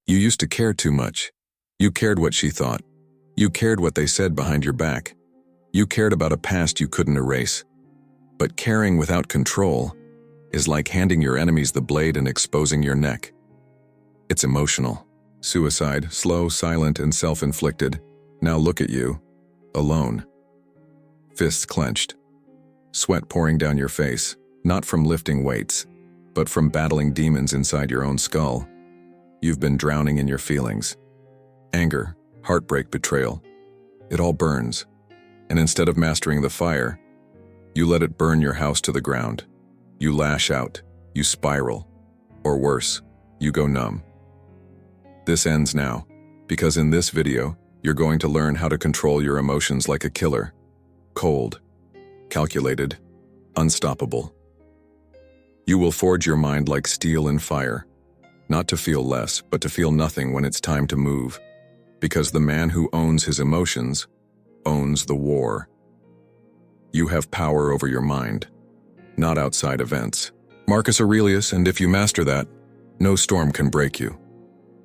You used to care too much. You cared what she thought. You cared what they said behind your back. You cared about a past you couldn't erase. But caring without control is like handing your enemies the blade and exposing your neck. It's emotional. Suicide, slow, silent, and self-inflicted. Now look at you, alone. Fists clenched. Sweat pouring down your face, not from lifting weights, but from battling demons inside your own skull. You've been drowning in your feelings. Anger, heartbreak, betrayal. It all burns. And instead of mastering the fire, you let it burn your house to the ground. You lash out, you spiral, or worse, you go numb. This ends now, because in this video, you're going to learn how to control your emotions like a killer. Cold, calculated, unstoppable. You will forge your mind like steel in fire, not to feel less, but to feel nothing when it's time to move, because the man who owns his emotions owns the war. You have power over your mind, not outside events. Marcus Aurelius, and if you master that, no storm can break you.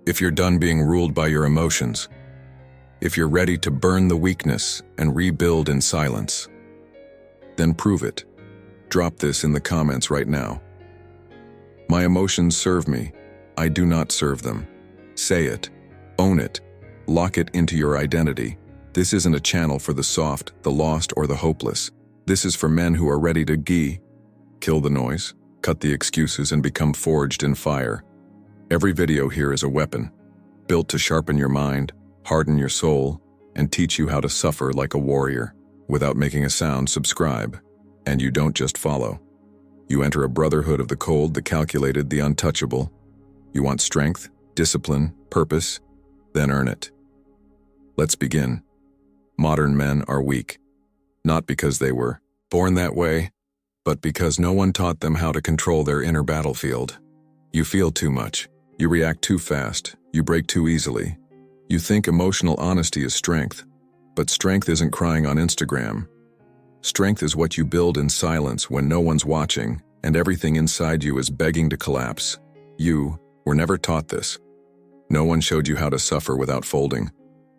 If you're done being ruled by your emotions, if you're ready to burn the weakness and rebuild in silence, then prove it. Drop this in the comments right now. My emotions serve me. I do not serve them. Say it. Own it. Lock it into your identity. This isn't a channel for the soft, the lost, or the hopeless. This is for men who are ready to kill the noise, cut the excuses, and become forged in fire. Every video here is a weapon, built to sharpen your mind, harden your soul, and teach you how to suffer like a warrior. Without making a sound, subscribe. And you don't just follow. You enter a brotherhood of the cold, the calculated, the untouchable. You want strength, discipline, purpose, then earn it. Let's begin. Modern men are weak, not because they were born that way, but because no one taught them how to control their inner battlefield. You feel too much. You react too fast. You break too easily. You think emotional honesty is strength, but strength isn't crying on Instagram. Strength is what you build in silence when no one's watching and everything inside you is begging to collapse. You were never taught this. No one showed you how to suffer without folding,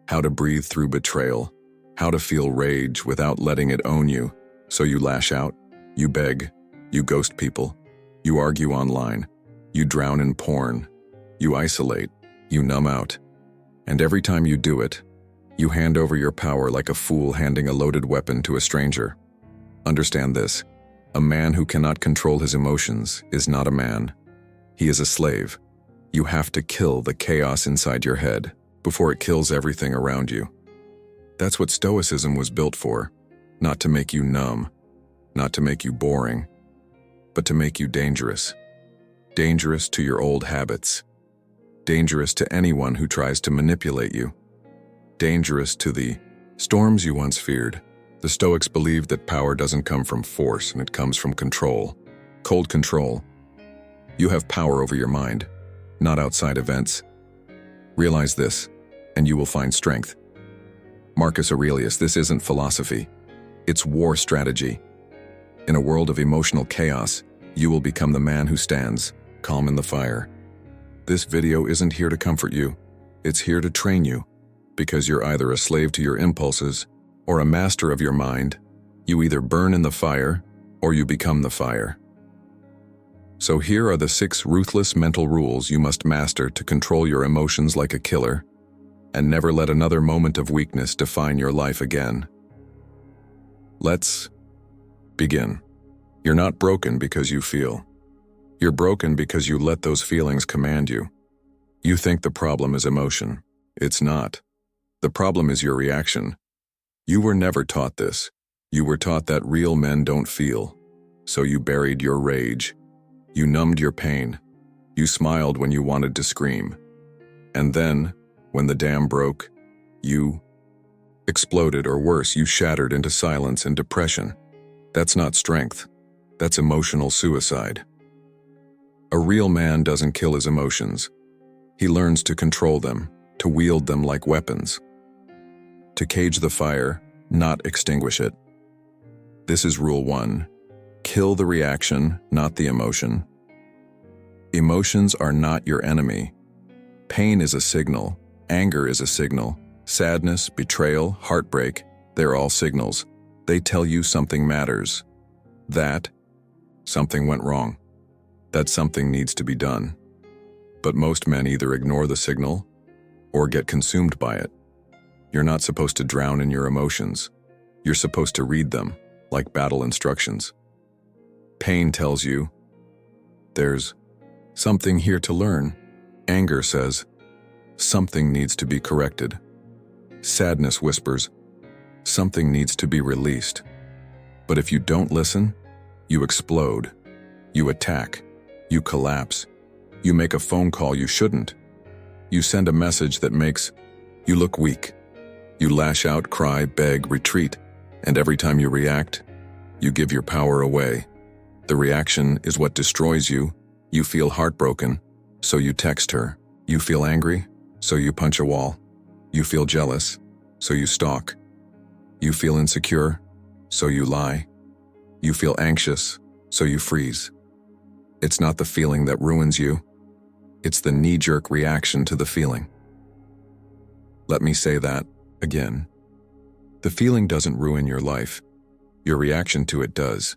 how to breathe through betrayal, how to feel rage without letting it own you. So you lash out, you beg, you ghost people, you argue online, you drown in porn, you isolate, you numb out. And every time you do it, you hand over your power like a fool handing a loaded weapon to a stranger. Understand this. A man who cannot control his emotions is not a man. He is a slave. You have to kill the chaos inside your head before it kills everything around you. That's what Stoicism was built for. Not to make you numb, not to make you boring, but to make you dangerous. Dangerous to your old habits. Dangerous to anyone who tries to manipulate you. Dangerous to the storms you once feared. The Stoics believed that power doesn't come from force and it comes from control. Cold control. You have power over your mind, not outside events. Realize this, and you will find strength. Marcus Aurelius, this isn't philosophy. It's war strategy. In a world of emotional chaos, you will become the man who stands, calm in the fire. This video isn't here to comfort you. It's here to train you. Because you're either a slave to your impulses or a master of your mind. You either burn in the fire or you become the fire. So here are the 6 ruthless mental rules you must master to control your emotions like a killer and never let another moment of weakness define your life again. Let's begin. You're not broken because you feel. You're broken because you let those feelings command you. You think the problem is emotion. It's not. The problem is your reaction. You were never taught this. You were taught that real men don't feel. So you buried your rage. You numbed your pain. You smiled when you wanted to scream. And then, when the dam broke, you exploded, or worse, you shattered into silence and depression. That's not strength. That's emotional suicide. A real man doesn't kill his emotions. He learns to control them, to wield them like weapons. To cage the fire, not extinguish it. This is rule 1. Kill the reaction, not the emotion. Emotions are not your enemy. Pain is a signal. Anger is a signal. Sadness, betrayal, heartbreak, they're all signals. They tell you something matters. That something went wrong. That something needs to be done. But most men either ignore the signal or get consumed by it. You're not supposed to drown in your emotions. You're supposed to read them, like battle instructions. Pain tells you, there's something here to learn. Anger says, something needs to be corrected. Sadness whispers, something needs to be released. But if you don't listen, you explode. You attack. You collapse. You make a phone call you shouldn't. You send a message that makes you look weak. You lash out, cry, beg, retreat, and every time you react, you give your power away. The reaction is what destroys you. You feel heartbroken, so you text her. You feel angry, so you punch a wall. You feel jealous, so you stalk. You feel insecure, so you lie. You feel anxious, so you freeze. It's not the feeling that ruins you. It's the knee-jerk reaction to the feeling. Let me say that again. The feeling doesn't ruin your life. Your reaction to it does.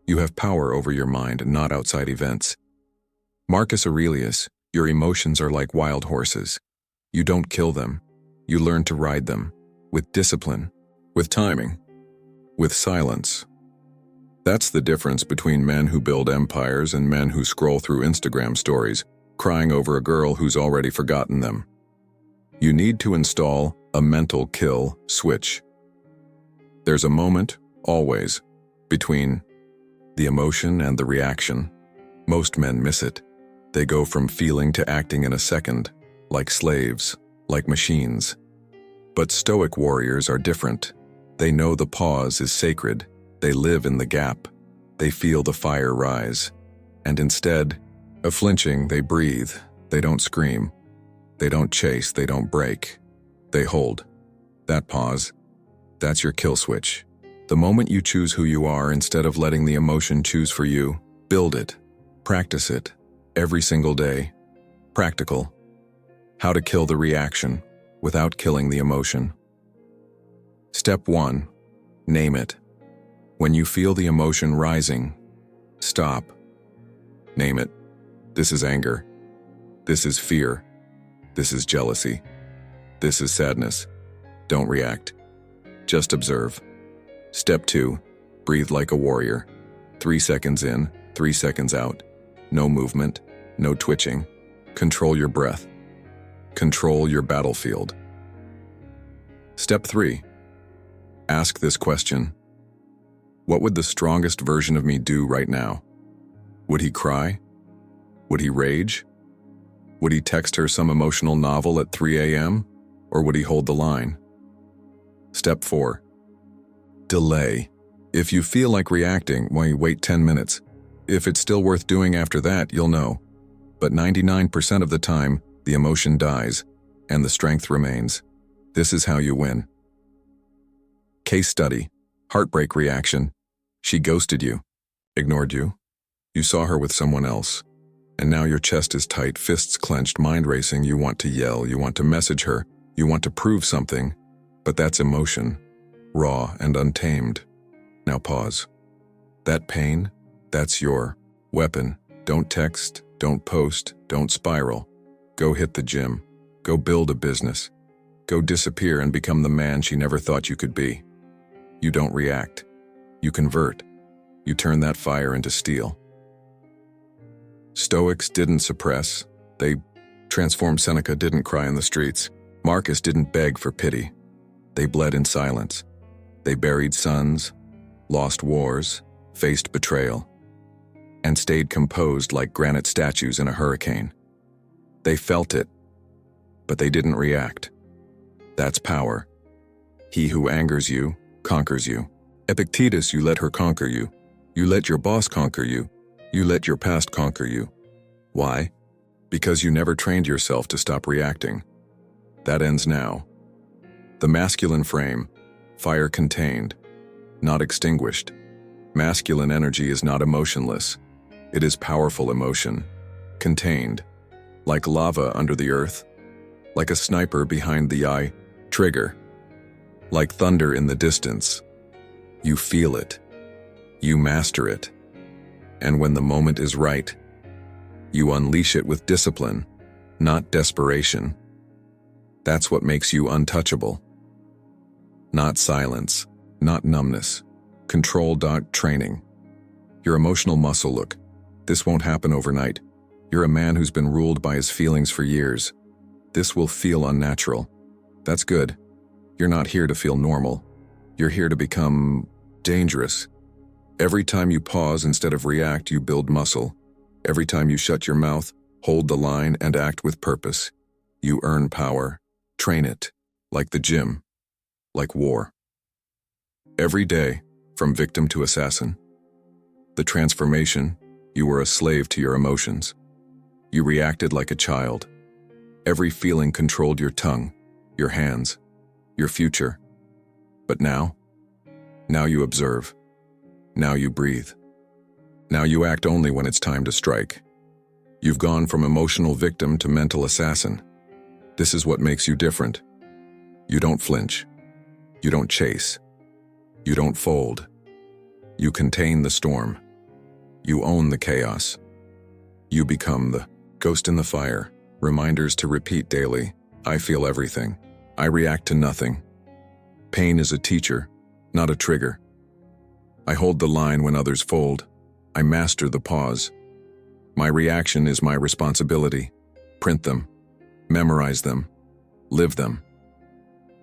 You have power over your mind, not outside events. Marcus Aurelius, your emotions are like wild horses. You don't kill them. You learn to ride them, with discipline, with timing, with silence. That's the difference between men who build empires and men who scroll through Instagram stories, crying over a girl who's already forgotten them. You need to install a mental kill switch. There's a moment, always, between the emotion and the reaction. Most men miss it. They go from feeling to acting in a second, like slaves, like machines. But Stoic warriors are different. They know the pause is sacred. They live in the gap. They feel the fire rise. And instead of flinching, they breathe. They don't scream. They don't chase. They don't break. They hold. That pause, that's your kill switch. The moment you choose who you are instead of letting the emotion choose for you, build it. Practice it. Every single day. Practical. How to kill the reaction without killing the emotion. Step 1. Name it. When you feel the emotion rising, stop. Name it. This is anger. This is fear. This is jealousy. This is sadness. Don't react. Just observe. Step 2. Breathe like a warrior. 3 seconds in, 3 seconds out. No movement, no twitching. Control your breath. Control your battlefield. Step 3. Ask this question. What would the strongest version of me do right now? Would he cry? Would he rage? Would he text her some emotional novel at 3 a.m.? Or would he hold the line? Step 4. Delay. If you feel like reacting, why wait 10 minutes? If it's still worth doing after that, you'll know. But 99% of the time, the emotion dies, and the strength remains. This is how you win. Case study. Heartbreak reaction. She ghosted you. Ignored you. You saw her with someone else. And now your chest is tight, fists clenched, mind racing. You want to yell, you want to message her, you want to prove something. But that's emotion. Raw and untamed. Now pause. That pain, that's your weapon. Don't text, don't post, don't spiral. Go hit the gym. Go build a business. Go disappear and become the man she never thought you could be. You don't react. You convert. You turn that fire into steel. Stoics didn't suppress. They transformed. Seneca didn't cry in the streets. Marcus didn't beg for pity. They bled in silence. They buried sons, lost wars, faced betrayal, and stayed composed like granite statues in a hurricane. They felt it, but they didn't react. That's power. He who angers you, conquers you. Epictetus, you let her conquer you. You let your boss conquer you. You let your past conquer you. Why? Because you never trained yourself to stop reacting. That ends now. The masculine frame, fire contained, not extinguished. Masculine energy is not emotionless. It is powerful emotion, contained. like lava under the earth, like a sniper behind the eye trigger, like thunder in the distance. You feel it. You master it. And when the moment is right, you unleash it with discipline, not desperation. That's what makes you untouchable. Not silence, not numbness. Control. Training. Your emotional muscle. Look, this won't happen overnight. You're a man who's been ruled by his feelings for years. This will feel unnatural. That's good. You're not here to feel normal. You're here to become dangerous. Every time you pause instead of react, you build muscle. Every time you shut your mouth, hold the line, and act with purpose, you earn power. Train it, like the gym, like war. Every day, from victim to assassin. The transformation, you were a slave to your emotions. You reacted like a child. Every feeling controlled your tongue, your hands, your future. But now you observe. Now you breathe. Now you act only when it's time to strike. You've gone from emotional victim to mental assassin. This is what makes you different. You don't flinch. You don't chase. You don't fold. You contain the storm. You own the chaos. You become the ghost in the fire, reminders to repeat daily. I feel everything. I react to nothing. Pain is a teacher, not a trigger. I hold the line when others fold. I master the pause. My reaction is my responsibility. Print them. Memorize them. Live them.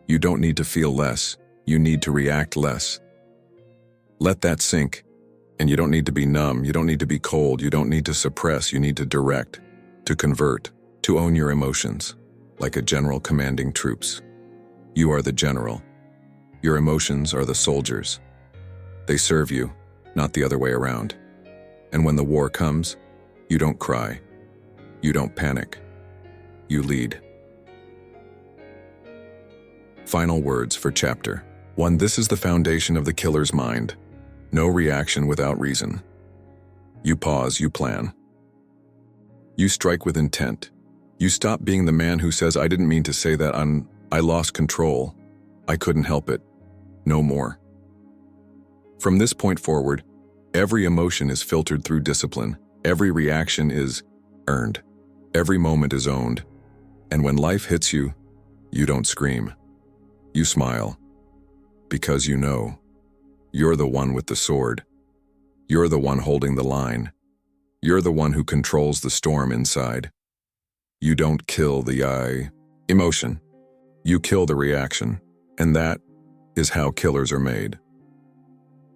You don't need to feel less. You need to react less. Let that sink. And you don't need to be numb. You don't need to be cold. You don't need to suppress. You need to direct, to convert, to own your emotions, like a general commanding troops. You are the general. Your emotions are the soldiers. They serve you, not the other way around. And when the war comes, you don't cry. You don't panic. You lead. Final words for Chapter 1. This is the foundation of the killer's mind. No reaction without reason. You pause, you plan. You strike with intent. You stop being the man who says, I didn't mean to say that, I lost control. I couldn't help it. No more. From this point forward, every emotion is filtered through discipline. Every reaction is earned. Every moment is owned. And when life hits you, you don't scream. You smile. Because you know, you're the one with the sword. You're the one holding the line. You're the one who controls the storm inside. You don't kill the emotion. You kill the reaction. And that is how killers are made.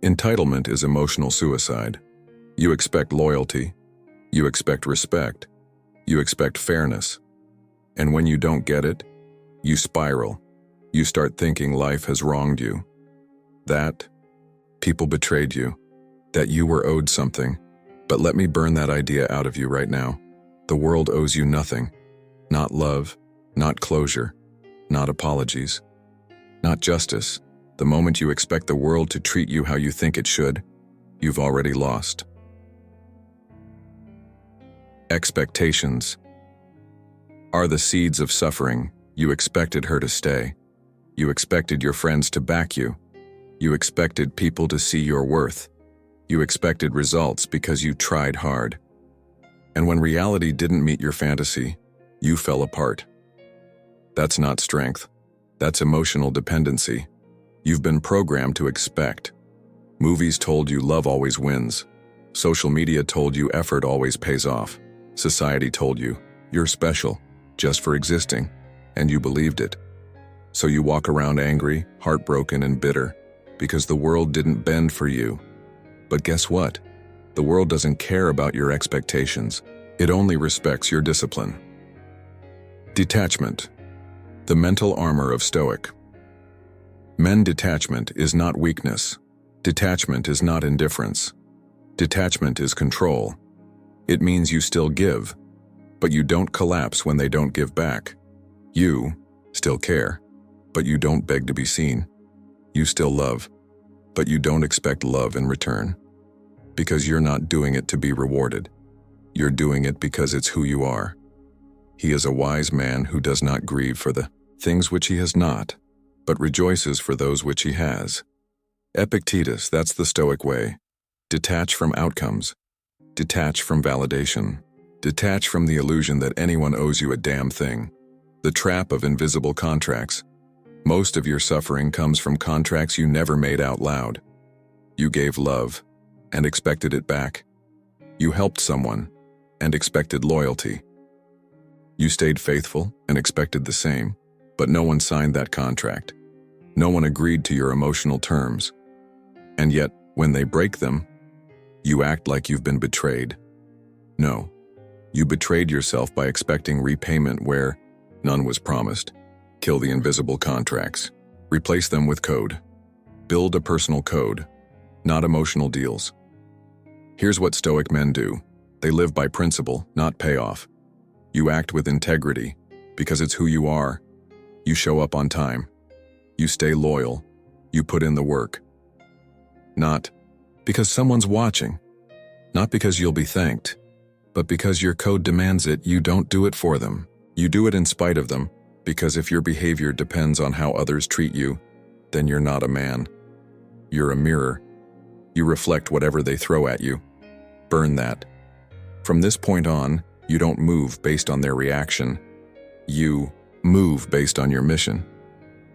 Entitlement is emotional suicide. You expect loyalty. You expect respect. You expect fairness. And when you don't get it, you spiral. You start thinking life has wronged you. That people betrayed you. That you were owed something. But let me burn that idea out of you right now. The world owes you nothing. Not love, not closure, not apologies, not justice. The moment you expect the world to treat you how you think it should, you've already lost. Expectations are the seeds of suffering. You expected her to stay. You expected your friends to back you. You expected people to see your worth. You expected results because you tried hard. And when reality didn't meet your fantasy, you fell apart. That's not strength. That's emotional dependency. You've been programmed to expect. Movies told you love always wins. Social media told you effort always pays off. Society told you you're special just for existing, and you believed it. So you walk around angry, heartbroken, and bitter because the world didn't bend for you. But guess what? The world doesn't care about your expectations. It only respects your discipline. Detachment, the mental armor of Stoic. Detachment is not weakness. Detachment is not indifference. Detachment is control. It means you still give, but you don't collapse when they don't give back. You still care, but you don't beg to be seen. You still love, but you don't expect love in return. Because you're not doing it to be rewarded. You're doing it because it's who you are. He is a wise man who does not grieve for the things which he has not, but rejoices for those which he has. Epictetus, that's the Stoic way. Detach from outcomes. Detach from validation. Detach from the illusion that anyone owes you a damn thing. The trap of invisible contracts. Most of your suffering comes from contracts you never made out loud. You gave love and expected it back. You helped someone and expected loyalty. You stayed faithful and expected the same, but no one signed that contract. No one agreed to your emotional terms. And yet, when they break them, you act like you've been betrayed. No, you betrayed yourself by expecting repayment where none was promised. Kill the invisible contracts. Replace them with code. Build a personal code, not emotional deals. Here's what Stoic men do. They live by principle, not payoff. You act with integrity because it's who you are. You show up on time. You stay loyal. You put in the work. Not because someone's watching. Not because you'll be thanked. But because your code demands it, you don't do it for them. You do it in spite of them, because if your behavior depends on how others treat you, then you're not a man. You're a mirror. You reflect whatever they throw at you. Burn that. From this point on, you don't move based on their reaction. You move based on your mission.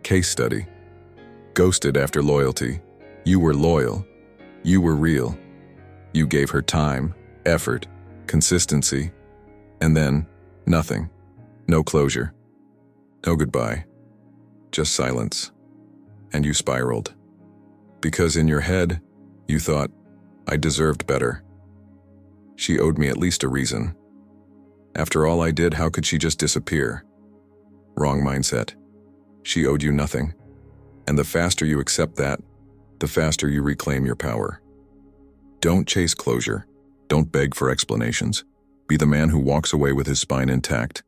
Case study. Ghosted after loyalty. You were loyal. You were real. You gave her time, effort, consistency, and then nothing. No closure. No goodbye. Just silence. And you spiraled. Because in your head, you thought, I deserved better. She owed me at least a reason. After all I did, how could she just disappear? Wrong mindset. She owed you nothing. And the faster you accept that, the faster you reclaim your power. Don't chase closure. Don't beg for explanations. Be the man who walks away with his spine intact.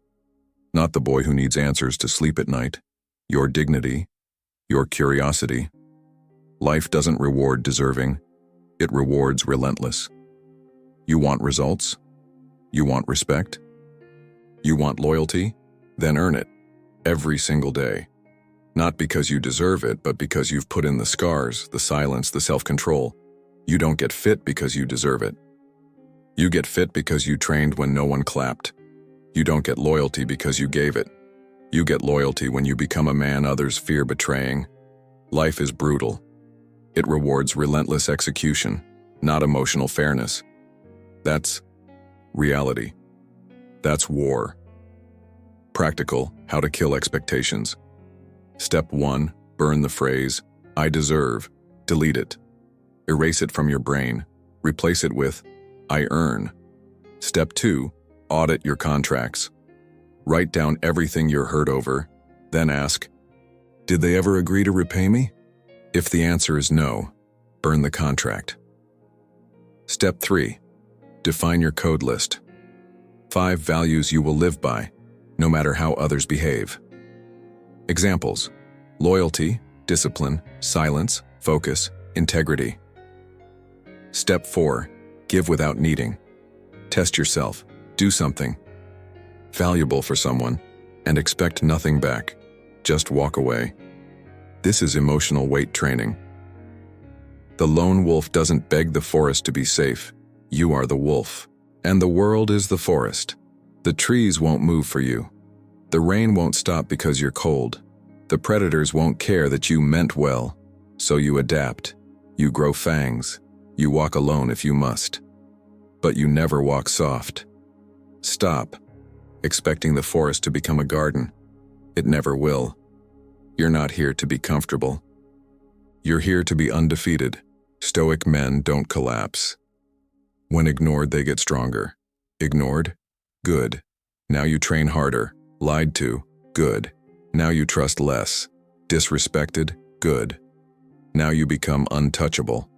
Not the boy who needs answers to sleep at night. Your dignity, your curiosity. Life doesn't reward deserving. It rewards relentless. You want results? You want respect? You want loyalty? Then earn it. Every single day. Not because you deserve it, but because you've put in the scars, the silence, the self-control. You don't get fit because you deserve it. You get fit because you trained when no one clapped. You don't get loyalty because you gave it. You get loyalty when you become a man others fear betraying. Life is brutal. It rewards relentless execution, not emotional fairness. That's reality. That's war. Practical, how to kill expectations. Step 1, burn the phrase, I deserve. Delete it. Erase it from your brain. Replace it with, I earn. Step 2, audit your contracts. Write down everything you're hurt over, then ask, did they ever agree to repay me? If the answer is no, burn the contract. Step 3, define your code list. 5 values you will live by, no matter how others behave. Examples: loyalty, discipline, silence, focus, integrity. Step 4, give without needing. Test yourself, do something valuable for someone, and expect nothing back. Just walk away. This is emotional weight training. The lone wolf doesn't beg the forest to be safe. You are the wolf, and the world is the forest. The trees won't move for you. The rain won't stop because you're cold. The predators won't care that you meant well. So you adapt. You grow fangs. You walk alone if you must. But you never walk soft. Stop expecting the forest to become a garden. It never will. You're not here to be comfortable. You're here to be undefeated. Stoic men don't collapse. When ignored, they get stronger. Ignored? Good. Now you train harder. Lied to? Good. Now you trust less. Disrespected? Good. Now you become untouchable.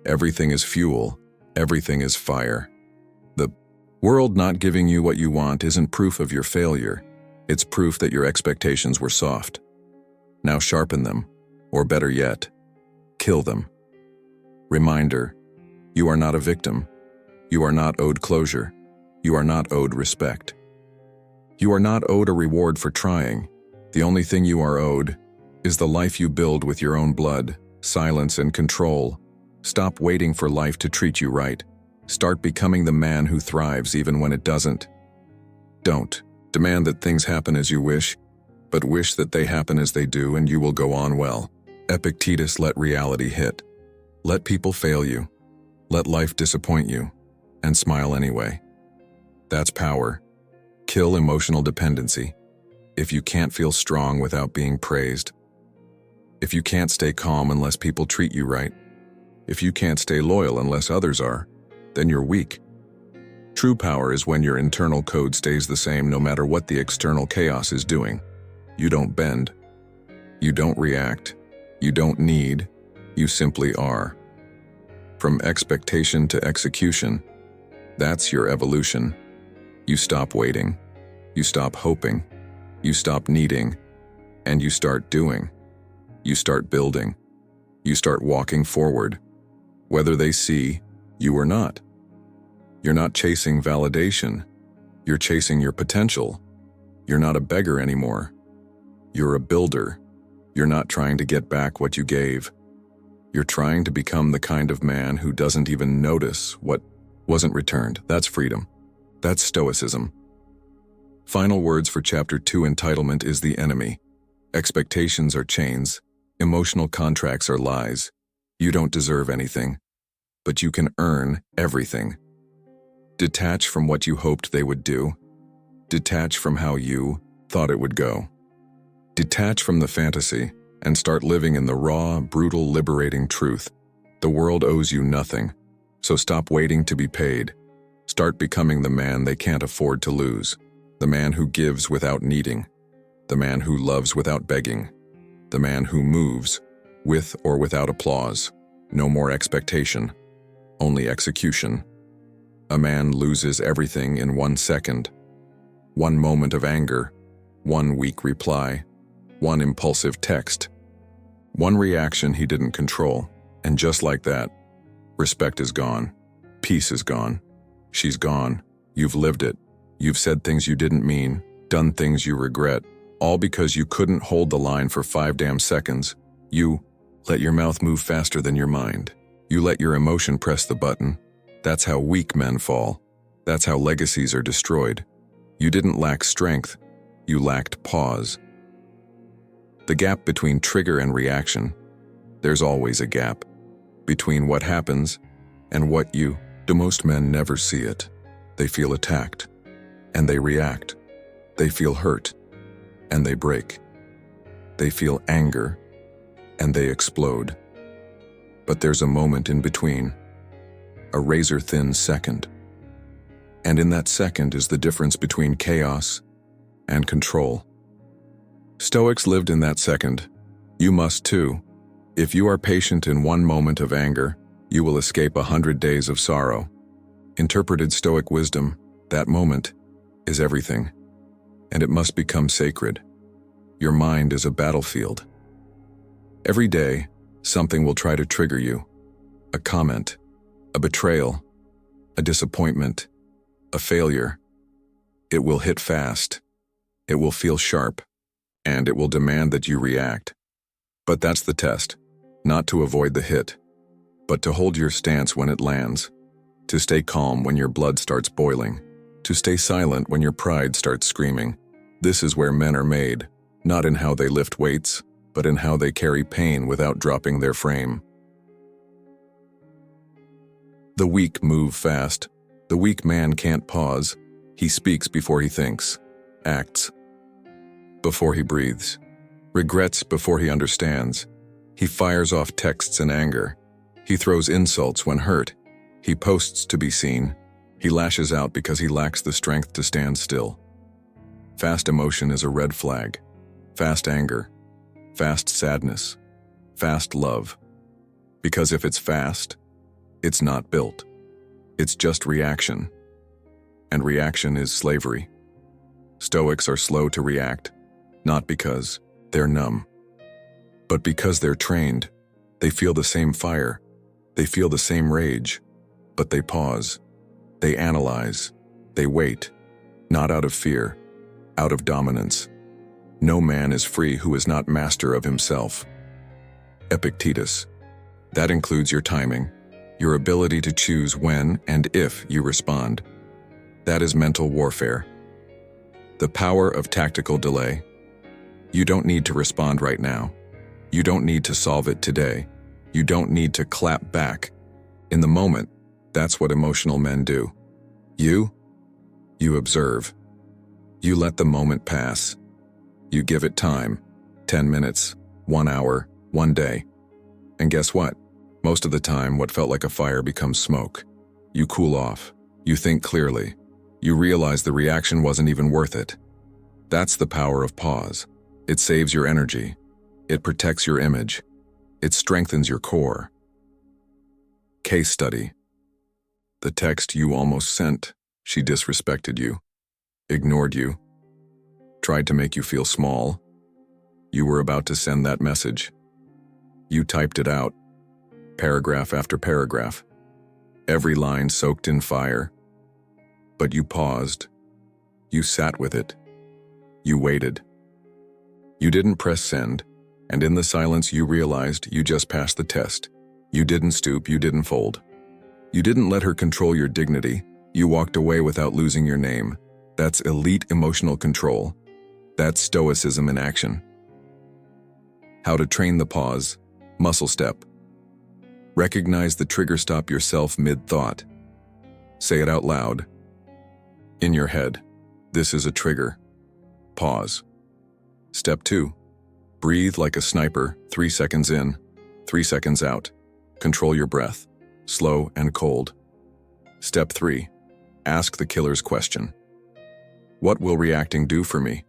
Everything is fuel. Everything is fire. The world not giving you what you want isn't proof of your failure. It's proof that your expectations were soft. Now sharpen them, or better yet, kill them. Reminder, you are not a victim. You are not owed closure. You are not owed respect. You are not owed a reward for trying. The only thing you are owed is the life you build with your own blood, silence, and control. Stop waiting for life to treat you right. Start becoming the man who thrives even when it doesn't. Don't demand that things happen as you wish, but wish that they happen as they do, and you will go on well. Epictetus let reality hit. Let people fail you. Let life disappoint you, and smile anyway. That's power. Kill emotional dependency. If you can't feel strong without being praised. If you can't stay calm unless people treat you right. If you can't stay loyal unless others are, then you're weak. True power is when your internal code stays the same no matter what the external chaos is doing. You don't bend. You don't react. You don't need. You simply are. From expectation to execution, that's your evolution. You stop waiting. You stop hoping. You stop needing. And you start doing. You start building. You start walking forward, whether they see you or not. You're not chasing validation. You're chasing your potential. You're not a beggar anymore. You're a builder. You're not trying to get back what you gave. You're trying to become the kind of man who doesn't even notice what wasn't returned. That's freedom. That's Stoicism. Final words for Chapter 2. Entitlement is the enemy. Expectations are chains. Emotional contracts are lies. You don't deserve anything, but you can earn everything. Detach from what you hoped they would do. Detach from how you thought it would go. Detach from the fantasy and start living in the raw, brutal, liberating truth. The world owes you nothing, so stop waiting to be paid. Start becoming the man they can't afford to lose. The man who gives without needing. The man who loves without begging. The man who moves, with or without applause. No more expectation, only execution. A man loses everything in 1 second. 1 moment of anger, 1 weak reply, 1 impulsive text, 1 reaction he didn't control. And just like that, respect is gone. Peace is gone. She's gone. You've lived it. You've said things you didn't mean, done things you regret, all because you couldn't hold the line for 5 damn seconds. You let your mouth move faster than your mind. You let your emotion press the button. That's how weak men fall. That's how legacies are destroyed. You didn't lack strength. You lacked pause. The gap between trigger and reaction. There's always a gap between what happens and what you do. Most men never see it. They feel attacked, and they react. They feel hurt, and they break. They feel anger, and they explode. But there's a moment in between, a razor-thin second. And in that second is the difference between chaos and control. Stoics lived in that second. You must too. If you are patient in 1 moment of anger, you will escape 100 days of sorrow. Interpreted Stoic wisdom, that moment is everything, and it must become sacred. Your mind is a battlefield. Every day, something will try to trigger you. A comment, a betrayal, a disappointment, a failure. It will hit fast. It will feel sharp, and it will demand that you react. But that's the test, not to avoid the hit, but to hold your stance when it lands, to stay calm when your blood starts boiling, to stay silent when your pride starts screaming. This is where men are made, not in how they lift weights, but in how they carry pain without dropping their frame. The weak move fast. The weak man can't pause. He speaks before he thinks, acts before he breathes, regrets before he understands. He fires off texts in anger. He throws insults when hurt. He posts to be seen. He lashes out because he lacks the strength to stand still. Fast emotion is a red flag. Fast anger. Fast sadness. Fast love. Because if it's fast, it's not built. It's just reaction. And reaction is slavery. Stoics are slow to react, not because they're numb, but because they're trained. They feel the same fire. They feel the same rage, but they pause. They analyze. They wait, not out of fear, out of dominance. No man is free who is not master of himself. Epictetus. That includes your timing, your ability to choose when and if you respond. That is mental warfare. The power of tactical delay. You don't need to respond right now. You don't need to solve it today. You don't need to clap back. In the moment, that's what emotional men do. You observe. You let the moment pass. You give it time, 10 minutes, 1 hour, 1 day. And guess what? Most of the time, what felt like a fire becomes smoke. You cool off. You think clearly. You realize the reaction wasn't even worth it. That's the power of pause. It saves your energy. It protects your image. It strengthens your core. Case study. The text you almost sent, she disrespected you, ignored you, tried to make you feel small. You were about to send that message. You typed it out, paragraph after paragraph, every line soaked in fire. But you paused. You sat with it. You waited. You didn't press send, and in the silence you realized you just passed the test. You didn't stoop, you didn't fold. You didn't let her control your dignity. You walked away without losing your name. That's elite emotional control. That's Stoicism in action. How to train the pause. Muscle step. Recognize the trigger, stop yourself mid-thought. Say it out loud. In your head, this is a trigger. Pause. Step 2. Breathe like a sniper, 3 seconds in, 3 seconds out. Control your breath, slow and cold. Step 3. Ask the killer's question. What will reacting do for me?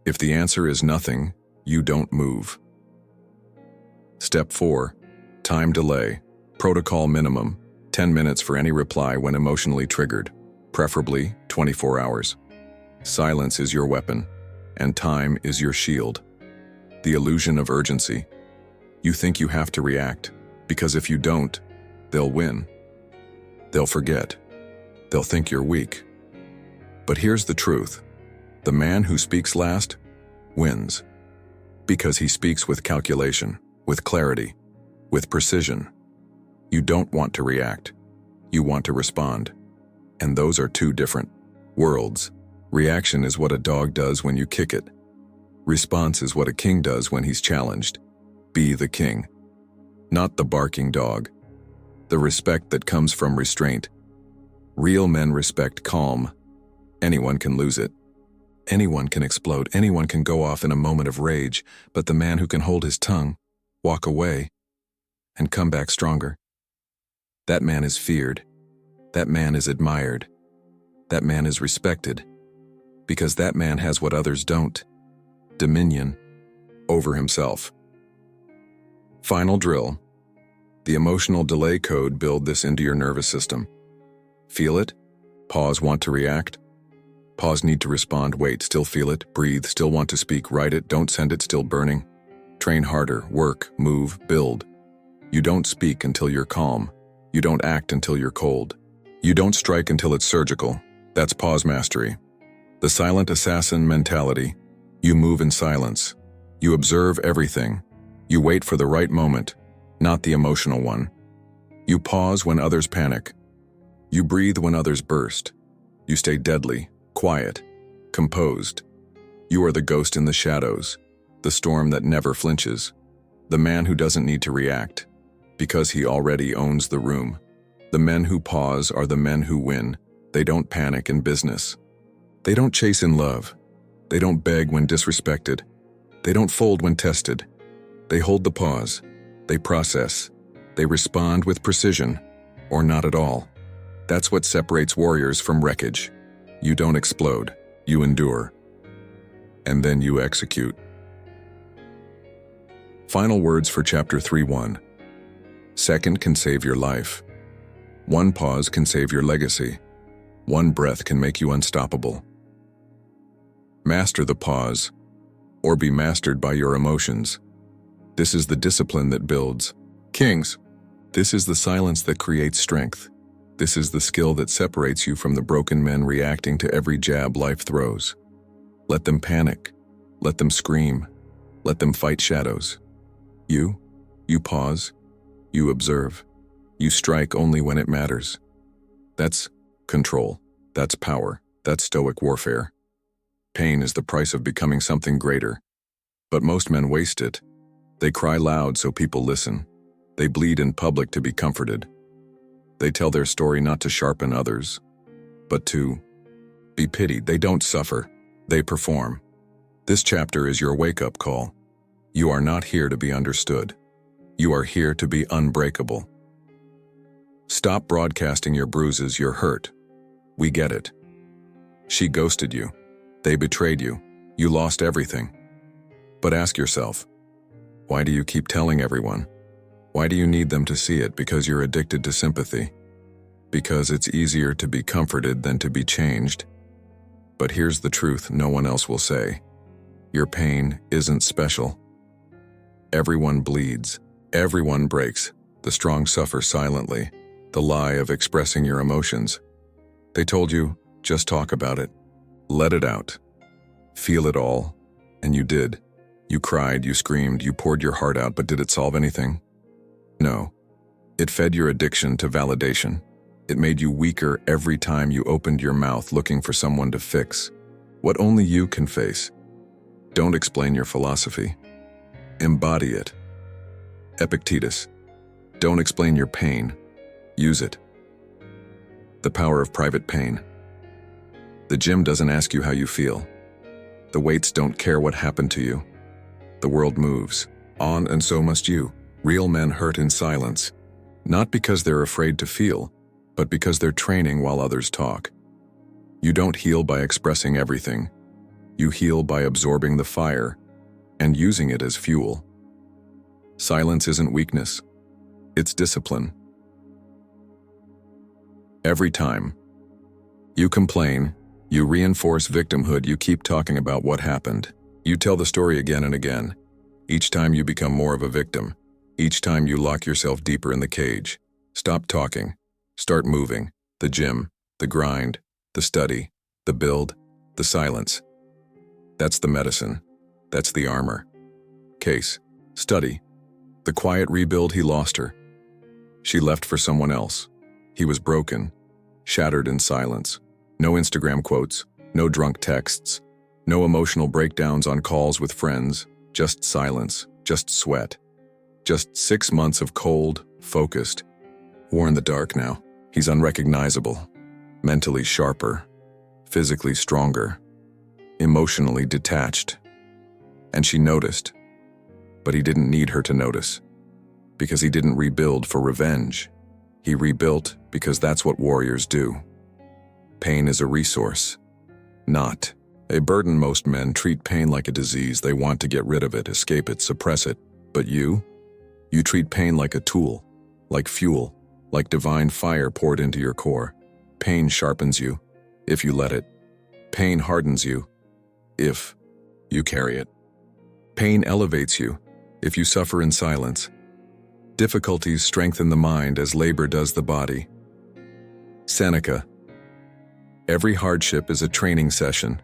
If the answer is nothing, you don't move. Step 4. Time delay. Protocol minimum, 10 minutes for any reply when emotionally triggered, preferably 24 hours. Silence is your weapon, and time is your shield. The illusion of urgency. You think you have to react, because if you don't, they'll win. They'll forget. They'll think you're weak. But here's the truth. The man who speaks last wins, because he speaks with calculation, with clarity, with precision. You don't want to react. You want to respond. And those are two different worlds. Reaction is what a dog does when you kick it. Response is what a king does when he's challenged. Be the king, not the barking dog. The respect that comes from restraint. Real men respect calm. Anyone can lose it. Anyone can explode. Anyone can go off in a moment of rage, but the man who can hold his tongue, walk away, and come back stronger. That man is feared. That man is admired. That man is respected. Because that man has what others don't. Dominion over himself. Final drill. The emotional delay code. Build this into your nervous system. Feel it? Pause, want to react. Pause, need to respond. Wait, still feel it. Breathe, still want to speak. Write it, don't send it, still burning. Train harder, work, move, build. You don't speak until you're calm. You don't act until you're cold. You don't strike until it's surgical. That's pause mastery. The silent assassin mentality. You move in silence. You observe everything. You wait for the right moment, not the emotional one. You pause when others panic. You breathe when others burst. You stay deadly, quiet, composed. You are the ghost in the shadows, the storm that never flinches, the man who doesn't need to react, because he already owns the room. The men who pause are the men who win. They don't panic in business. They don't chase in love. They don't beg when disrespected. They don't fold when tested. They hold the pause. They process. They respond with precision, or not at all. That's what separates warriors from wreckage. You don't explode. You endure. And then you execute. Final words for Chapter 3:1. Second can save your life. One pause can save your legacy. One breath can make you unstoppable. Master the pause, or be mastered by your emotions. This is the discipline that builds kings. This is the silence that creates strength. This is the skill that separates you from the broken men reacting to every jab life throws. Let them panic. Let them scream. Let them fight shadows. You pause. You observe. You strike only when it matters. That's control. That's power. That's Stoic warfare. Pain is the price of becoming something greater. But most men waste it. They cry loud so people listen. They bleed in public to be comforted. They tell their story not to sharpen others, but to be pitied. They don't suffer. They perform. This chapter is your wake-up call. You are not here to be understood. You are here to be unbreakable. Stop broadcasting your bruises, your hurt. We get it. She ghosted you. They betrayed you. You lost everything. But ask yourself, why do you keep telling everyone? Why do you need them to see it? Because you're addicted to sympathy. Because it's easier to be comforted than to be changed. But here's the truth no one else will say. Your pain isn't special. Everyone bleeds. Everyone breaks. The strong suffer silently. The lie of expressing your emotions. They told you, just talk about it. Let it out. Feel it all. And you did. You cried, you screamed, you poured your heart out, but did it solve anything? No. It fed your addiction to validation. It made you weaker every time you opened your mouth looking for someone to fix what only you can face. Don't explain your philosophy. Embody it. Epictetus. Don't explain your pain. Use it. The power of private pain. The gym doesn't ask you how you feel. The weights don't care what happened to you. The world moves on, and so must you. Real men hurt in silence, not because they're afraid to feel, but because they're training while others talk. You don't heal by expressing everything. You heal by absorbing the fire and using it as fuel. Silence isn't weakness. It's discipline. Every time you complain, you reinforce victimhood. You keep talking about what happened. You tell the story again and again. Each time you become more of a victim. Each time you lock yourself deeper in the cage. Stop talking. Start moving. The gym, the grind, the study, the build, the silence. That's the medicine. That's the armor. Case. Study. The quiet rebuild. He lost her. She left for someone else. He was broken, shattered in silence. No Instagram quotes, no drunk texts, no emotional breakdowns on calls with friends, just silence, just sweat. Just 6 months of cold, focused. War in the dark now. He's unrecognizable, mentally sharper, physically stronger, emotionally detached. And she noticed, but he didn't need her to notice, because he didn't rebuild for revenge. He rebuilt because that's what warriors do. Pain is a resource, not a burden. Most men treat pain like a disease. They want to get rid of it, escape it, suppress it. But you treat pain like a tool, like fuel, like divine fire poured into your core. Pain sharpens you, if you let it. Pain hardens you, if you carry it. Pain elevates you, if you suffer in silence. Difficulties strengthen the mind as labor does the body. Seneca. Every hardship is a training session.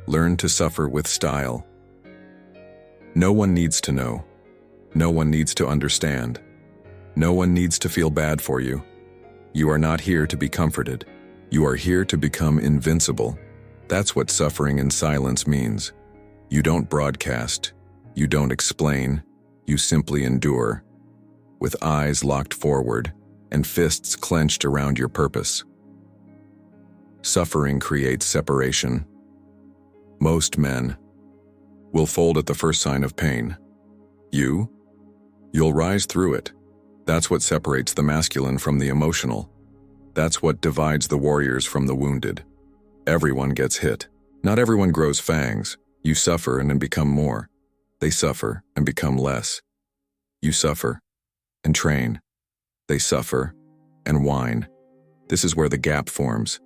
Learn to suffer with style. No one needs to know. No one needs to understand. No one needs to feel bad for you. You are not here to be comforted. You are here to become invincible. That's what suffering in silence means. You don't broadcast. You don't explain. You simply endure, with eyes locked forward and fists clenched around your purpose. Suffering creates separation. Most men will fold at the first sign of pain. You'll rise through it. That's what separates the masculine from the emotional. That's what divides the warriors from the wounded. Everyone gets hit. Not everyone grows fangs. You suffer and then become more. They suffer and become less. You suffer and train. They suffer and whine. This is where the gap forms.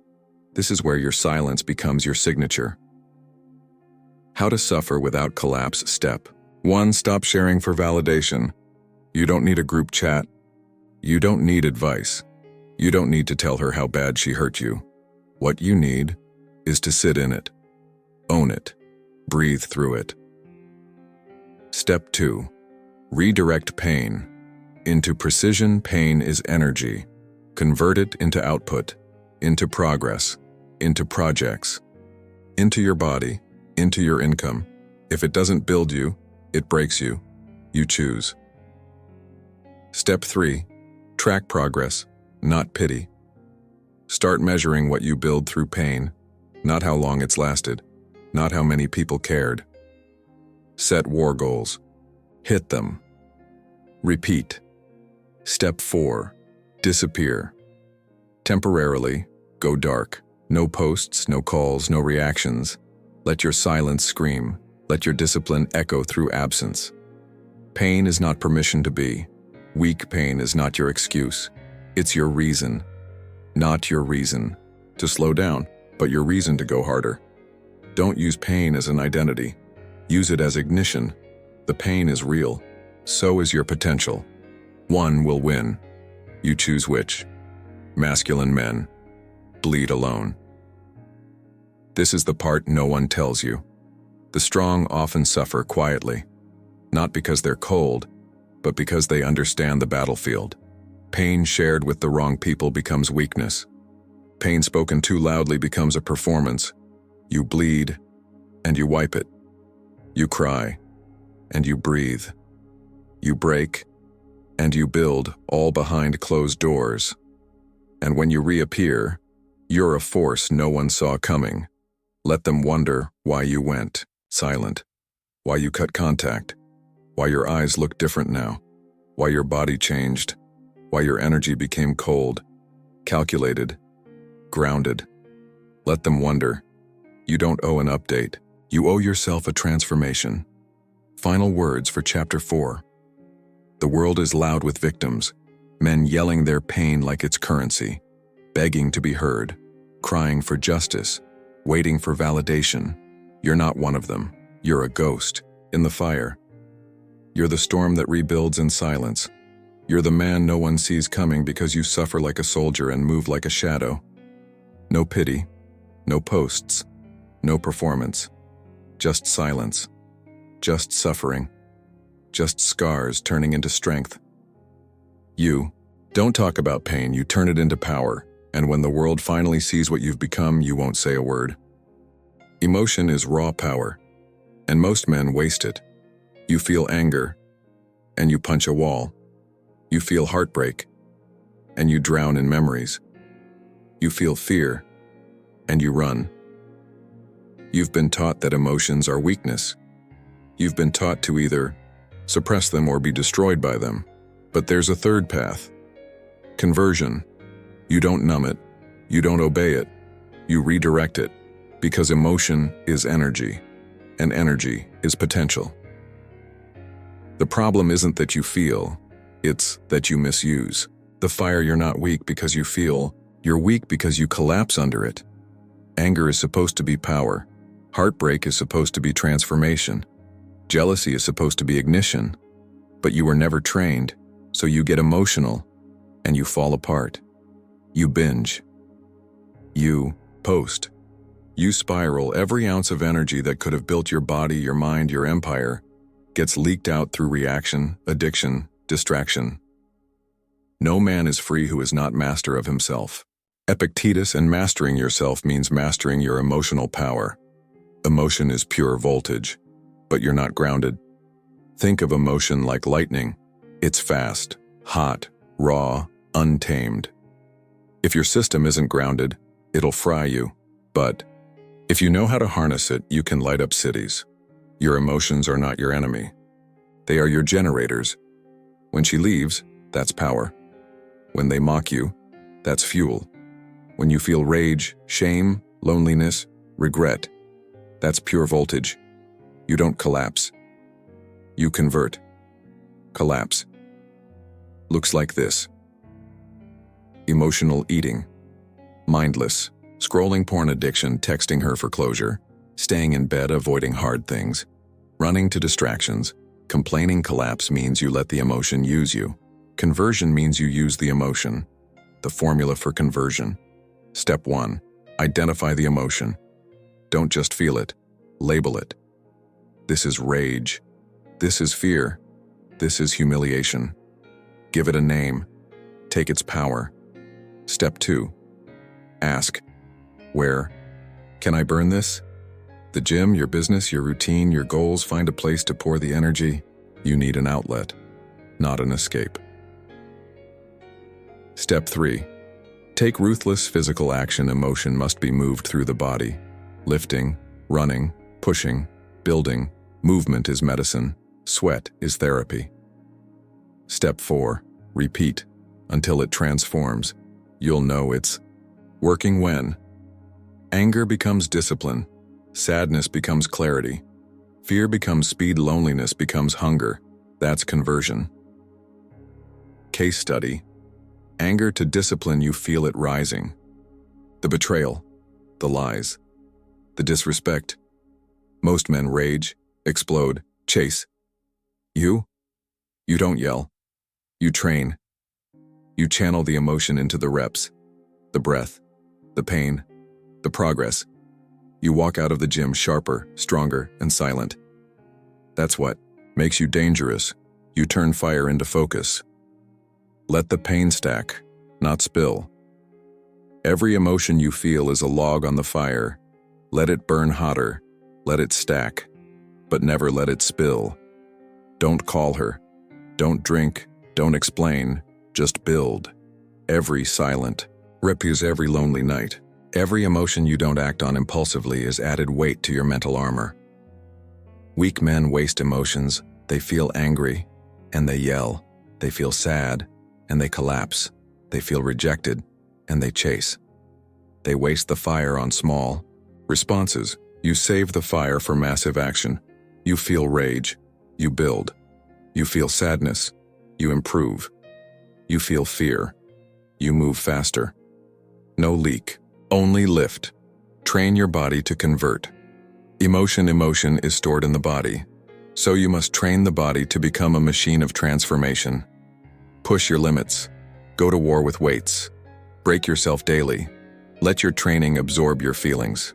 This is where your silence becomes your signature. How to suffer without collapse. Step 1. Stop sharing for validation. You don't need a group chat. You don't need advice. You don't need to tell her how bad she hurt you. What you need is to sit in it, own it, Breathe through it. Step 2. Redirect pain. Into precision. Pain is energy. Convert it into output, into progress, into projects, into your body, into your income. If it doesn't build you, it breaks you. You choose. Step 3. Track progress, not pity. Start measuring what you build through pain, not how long it's lasted, not how many people cared. Set war goals. Hit them. Repeat. Step 4. Disappear. Temporarily, go dark. No posts, no calls, no reactions. Let your silence scream. Let your discipline echo through absence. Pain is not permission to be. Weak pain is not your excuse. It's your reason. Not your reason to slow down, but your reason to go harder. Don't use pain as an identity. Use it as ignition. The pain is real. So is your potential. One will win. You choose which. Masculine men bleed alone. This is the part no one tells you. The strong often suffer quietly, not because they're cold, but because they understand the battlefield. Pain shared with the wrong people becomes weakness. Pain spoken too loudly becomes a performance. You bleed, and you wipe it. You cry, and you breathe. You break, and you build, all behind closed doors. And when you reappear, you're a force no one saw coming. Let them wonder why you went silent, why you cut contact, why your eyes look different now, why your body changed, why your energy became cold, calculated, grounded. Let them wonder. You don't owe an update. You owe yourself a transformation. Final words for Chapter 4. The world is loud with victims, men yelling their pain like it's currency, begging to be heard, crying for justice, waiting for validation. You're not one of them. You're a ghost in the fire. You're the storm that rebuilds in silence. You're the man no one sees coming because you suffer like a soldier and move like a shadow. No pity, no posts, no performance. Just silence, just suffering, just scars turning into strength. You don't talk about pain, you turn it into power, and when the world finally sees what you've become, you won't say a word. Emotion is raw power, and most men waste it. You feel anger, and you punch a wall. You feel heartbreak, and you drown in memories. You feel fear, and you run. You've been taught that emotions are weakness. You've been taught to either suppress them or be destroyed by them. But there's a third path. Conversion. You don't numb it. You don't obey it. You redirect it. Because emotion is energy, and energy is potential. The problem isn't that you feel, it's that you misuse. The fire, you're not weak because you feel, you're weak because you collapse under it. Anger is supposed to be power. Heartbreak is supposed to be transformation. Jealousy is supposed to be ignition. But you were never trained, so you get emotional, and you fall apart. You binge. You post. You spiral. Every ounce of energy that could have built your body, your mind, your empire gets leaked out through reaction, addiction, distraction. No man is free who is not master of himself. Epictetus, and mastering yourself means mastering your emotional power. Emotion is pure voltage, but you're not grounded. Think of emotion like lightning. It's fast, hot, raw, untamed. If your system isn't grounded, it'll fry you. But if you know how to harness it, you can light up cities. Your emotions are not your enemy. They are your generators. When she leaves, that's power. When they mock you, that's fuel. When you feel rage, shame, loneliness, regret, that's pure voltage. You don't collapse. You convert. Collapse looks like this. Emotional eating. Mindless. Scrolling porn addiction, texting her for closure. Staying in bed, avoiding hard things. Running to distractions. Complaining. Collapse means you let the emotion use you. Conversion means you use the emotion. The formula for conversion. Step 1. Identify the emotion. Don't just feel it. Label it. This is rage. This is fear. This is humiliation. Give it a name. Take its power. Step 2. Ask, where can I burn this? The gym, your business, your routine, your goals. Find a place to pour the energy. You need an outlet, not an escape. Step 3. Take ruthless physical action. Emotion must be moved through the body. Lifting, running, pushing, building. Movement is medicine. Sweat is therapy. Step 4. Repeat until it transforms. You'll know it's working when anger becomes discipline, sadness becomes clarity, fear becomes speed, loneliness becomes hunger. That's conversion. Case study. Anger to discipline, you feel it rising. The betrayal, the lies, the disrespect. Most men rage, explode, chase. You don't yell. You train. You channel the emotion into the reps, the breath, the pain, the progress. You walk out of the gym sharper, stronger, and silent. That's what makes you dangerous. You turn fire into focus. Let the pain stack, not spill. Every emotion you feel is a log on the fire. Let it burn hotter, let it stack, but never let it spill. Don't call her. Don't drink. Don't explain. Just build. Every silent rep is every lonely night. Every emotion you don't act on impulsively is added weight to your mental armor. Weak men waste emotions. They feel angry, and they yell. They feel sad, and they collapse. They feel rejected, and they chase. They waste the fire on small responses. You save the fire for massive action. You feel rage. You build. You feel sadness. You improve. You feel fear. You move faster. No leak, only lift. Train your body to convert. Emotion is stored in the body. So you must train the body to become a machine of transformation. Push your limits. Go to war with weights. Break yourself daily. Let your training absorb your feelings.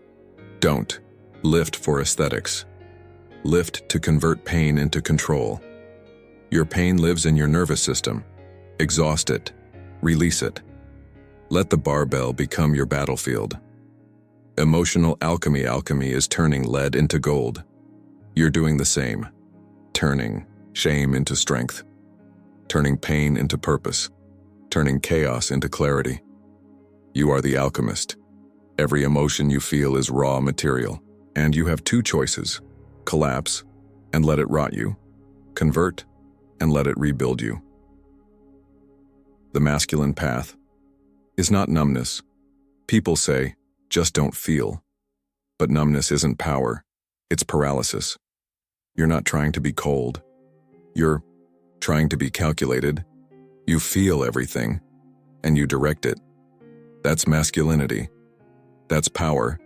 Don't lift for aesthetics. Lift to convert pain into control. Your pain lives in your nervous system. Exhaust it. Release it. Let the barbell become your battlefield. Emotional alchemy. Alchemy is turning lead into gold. You're doing the same. Turning shame into strength. Turning pain into purpose. Turning chaos into clarity. You are the alchemist. Every emotion you feel is raw material, and you have two choices: collapse and let it rot you, convert and let it rebuild you. The masculine path is not numbness. People say, just don't feel. But numbness isn't power, it's paralysis. You're not trying to be cold. You're trying to be calculated. You feel everything, and you direct it. That's masculinity. That's power.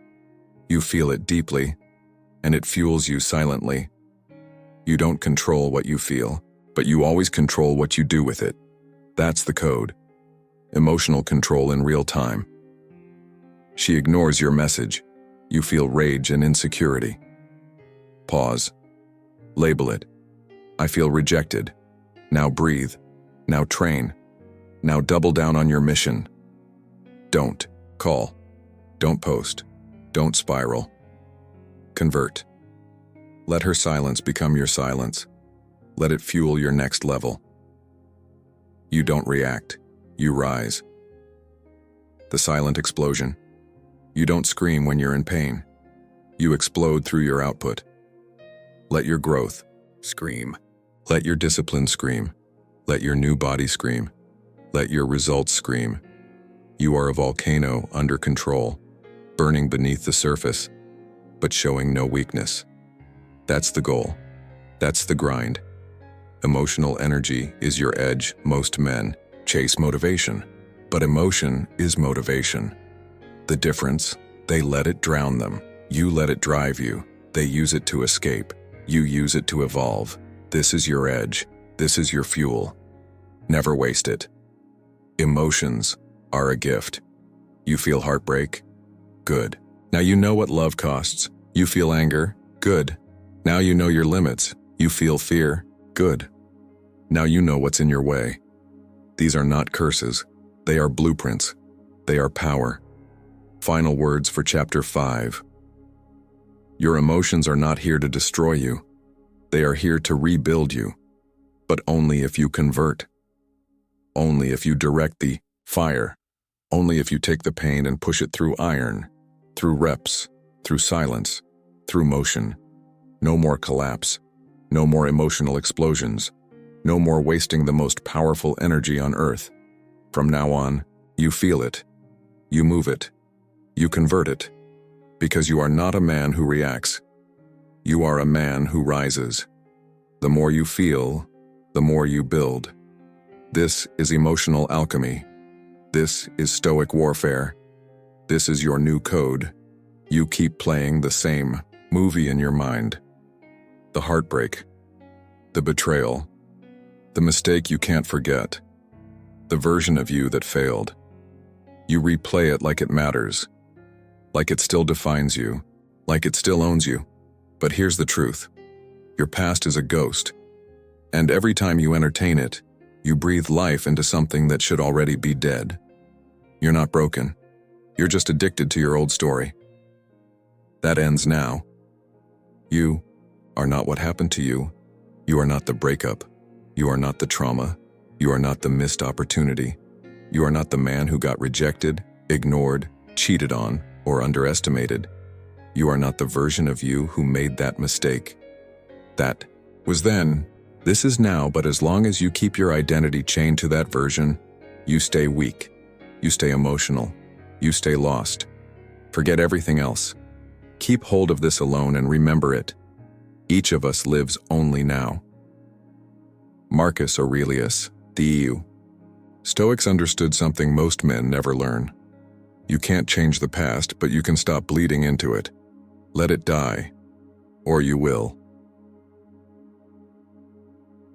You feel it deeply, and it fuels you silently. You don't control what you feel, but you always control what you do with it. That's the code. Emotional control in real time. She ignores your message. You feel rage and insecurity. Pause. Label it. I feel rejected. Now breathe. Now train. Now double down on your mission. Don't call. Don't post. Don't spiral. Convert. Let her silence become your silence. Let it fuel your next level. You don't react. You rise. The silent explosion. You don't scream when you're in pain. You explode through your output. Let your growth scream. Let your discipline scream. Let your new body scream. Let your results scream. You are a volcano under control, burning beneath the surface, but showing no weakness. That's the goal. That's the grind. Emotional energy is your edge. Most men chase motivation, but emotion is motivation. The difference, they let it drown them. You let it drive you. They use it to escape. You use it to evolve. This is your edge. This is your fuel. Never waste it. Emotions are a gift. You feel heartbreak? Good. Now you know what love costs. You feel anger? Good. Now you know your limits. You feel fear. Good. Now you know what's in your way. These are not curses. They are blueprints. They are power. Final words for Chapter 5. Your emotions are not here to destroy you. They are here to rebuild you. But only if you convert. Only if you direct the fire. Only if you take the pain and push it through iron, through reps, through silence, through motion. No more collapse. No more emotional explosions. No more wasting the most powerful energy on earth. From now on, you feel it. You move it. You convert it. Because you are not a man who reacts. You are a man who rises. The more you feel, the more you build. This is emotional alchemy. This is Stoic warfare. This is your new code. You keep playing the same movie in your mind. The heartbreak. The betrayal. The mistake you can't forget. The version of you that failed. You replay it like it matters. Like it still defines you. Like it still owns you. But here's the truth. Your past is a ghost. And every time you entertain it, you breathe life into something that should already be dead. You're not broken. You're just addicted to your old story. That ends now. You are not what happened to you. You are not the breakup. You are not the trauma. You are not the missed opportunity. You are not the man who got rejected, ignored, cheated on, or underestimated. You are not the version of you who made that mistake. That was then. This is now, but as long as you keep your identity chained to that version, you stay weak. You stay emotional. You stay lost. Forget everything else. Keep hold of this alone and remember it. Each of us lives only now. Marcus Aurelius, the EU. Stoics understood something most men never learn. You can't change the past, but you can stop bleeding into it. Let it die, or you will.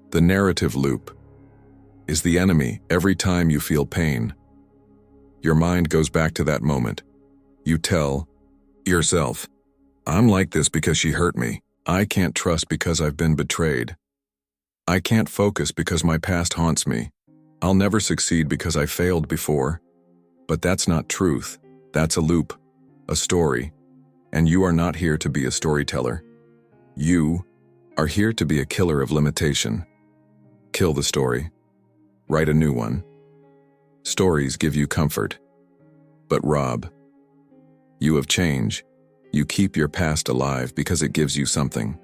The narrative loop is the enemy every time you feel pain. Your mind goes back to that moment. You tell yourself, I'm like this because she hurt me. I can't trust because I've been betrayed. I can't focus because my past haunts me. I'll never succeed because I failed before. But that's not truth. That's a loop, a story. And you are not here to be a storyteller. You are here to be a killer of limitation. Kill the story. Write a new one. Stories give you comfort. But rob you of change. You keep your past alive because it gives you something.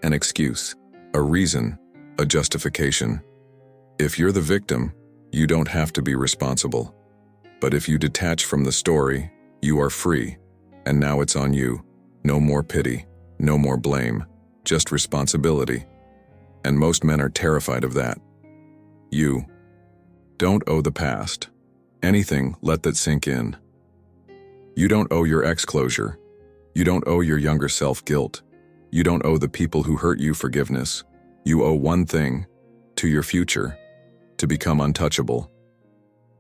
An excuse, a reason, a justification. If you're the victim, you don't have to be responsible. But if you detach from the story, you are free. And now it's on you. No more pity, no more blame, just responsibility. And most men are terrified of that. You don't owe the past anything. Let that sink in. You don't owe your ex closure. You don't owe your younger self guilt. You don't owe the people who hurt you forgiveness. You owe one thing, to your future, to become untouchable.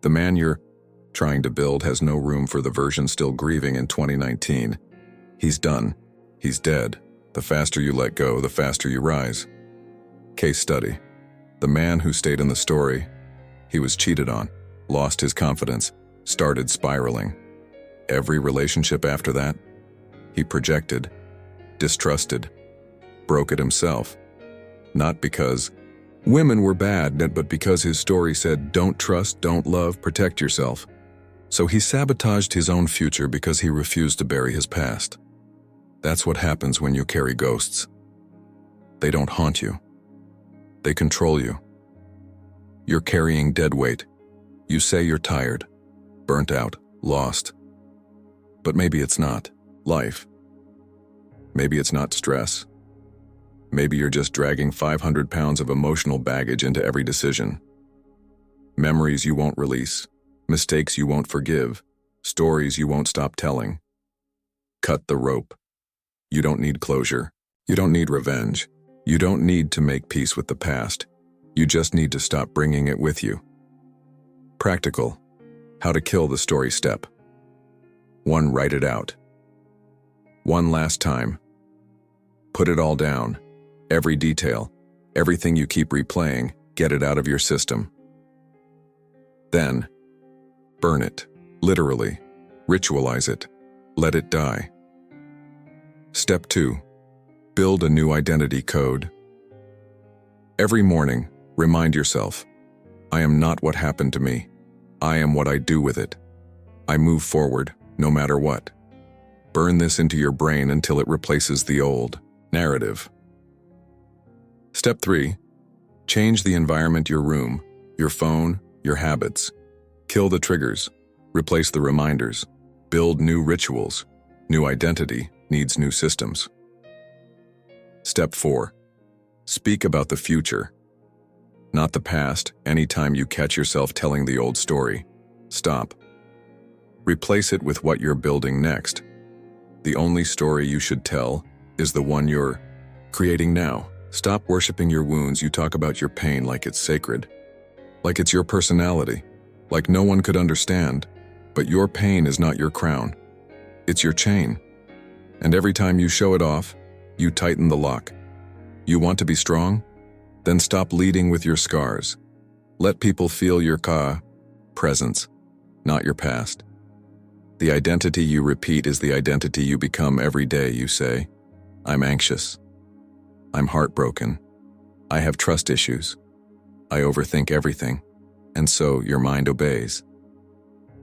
The man you're trying to build has no room for the version still grieving in 2019. He's done. He's dead. The faster you let go, the faster you rise. Case study. The man who stayed in the story, he was cheated on, lost his confidence, started spiraling. Every relationship after that, he projected, distrusted, broke it himself. Not because women were bad, but because his story said, don't trust, don't love, protect yourself. So he sabotaged his own future because he refused to bury his past. That's what happens when you carry ghosts. They don't haunt you. They control you. You're carrying dead weight. You say you're tired, burnt out, lost. But maybe it's not life. Maybe it's not stress. Maybe you're just dragging 500 pounds of emotional baggage into every decision. Memories you won't release, mistakes you won't forgive, stories you won't stop telling. Cut the rope. You don't need closure. You don't need revenge. You don't need to make peace with the past. You just need to stop bringing it with you. Practical. How to kill the story step. 1. Write it out. One last time. Put it all down. Every detail, everything you keep replaying, get it out of your system. Then, burn it, literally. Ritualize it. Let it die. Step 2. Build a new identity code. Every morning, remind yourself, I am not what happened to me. I am what I do with it. I move forward, no matter what. Burn this into your brain until it replaces the old narrative. Step 3. Change the environment, your room, your phone, your habits. Kill the triggers. Replace the reminders. Build new rituals. New identity needs new systems. Step 4. Speak about the future. Not the past. Anytime you catch yourself telling the old story, stop. Replace it with what you're building next. The only story you should tell is the one you're creating now. Stop worshiping your wounds. You talk about your pain like it's sacred, like it's your personality, like no one could understand. But your pain is not your crown. It's your chain. And every time you show it off, you tighten the lock. You want to be strong? Then stop leading with your scars. Let people feel your presence, not your past. The identity you repeat is the identity you become every day. You say, I'm anxious. I'm heartbroken. I have trust issues. I overthink everything. And so your mind obeys.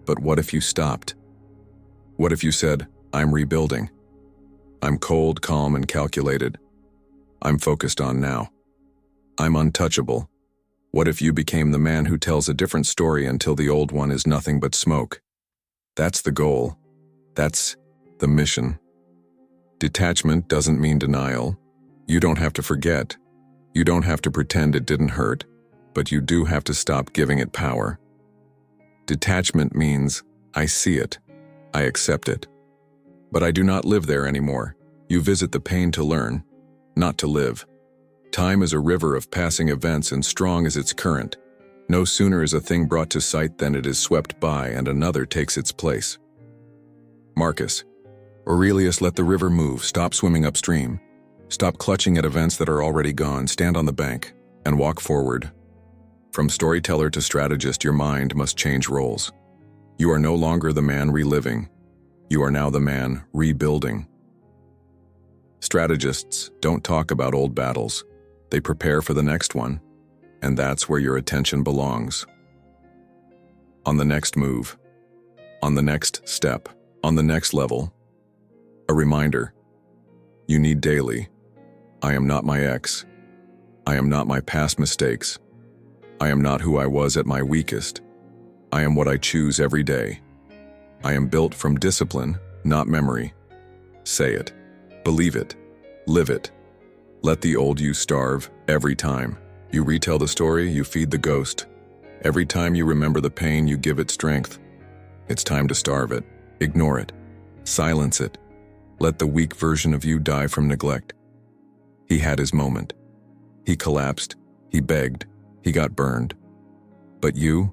But what if you stopped? What if you said, I'm rebuilding? I'm cold, calm, and calculated. I'm focused on now. I'm untouchable. What if you became the man who tells a different story until the old one is nothing but smoke? That's the goal. That's the mission. Detachment doesn't mean denial. You don't have to forget. You don't have to pretend it didn't hurt, but you do have to stop giving it power. Detachment means, I see it. I accept it. But I do not live there anymore. You visit the pain to learn, not to live. Time is a river of passing events, and strong is its current. No sooner is a thing brought to sight than it is swept by and another takes its place. Marcus Aurelius, let the river move. Stop swimming upstream. Stop clutching at events that are already gone. Stand on the bank and walk forward. From storyteller to strategist, your mind must change roles. You are no longer the man reliving. You are now the man rebuilding. Strategists don't talk about old battles. They prepare for the next one, and that's where your attention belongs. On the next move, on the next step, on the next level. A reminder. You need daily. I am not my ex. I am not my past mistakes. I am not who I was at my weakest. I am what I choose every day. I am built from discipline, not memory. Say it. Believe it. Live it. Let the old you starve every time. You retell the story, you feed the ghost. Every time you remember the pain, you give it strength. It's time to starve it. Ignore it. Silence it. Let the weak version of you die from neglect. He had his moment. He collapsed. He begged. He got burned. But you're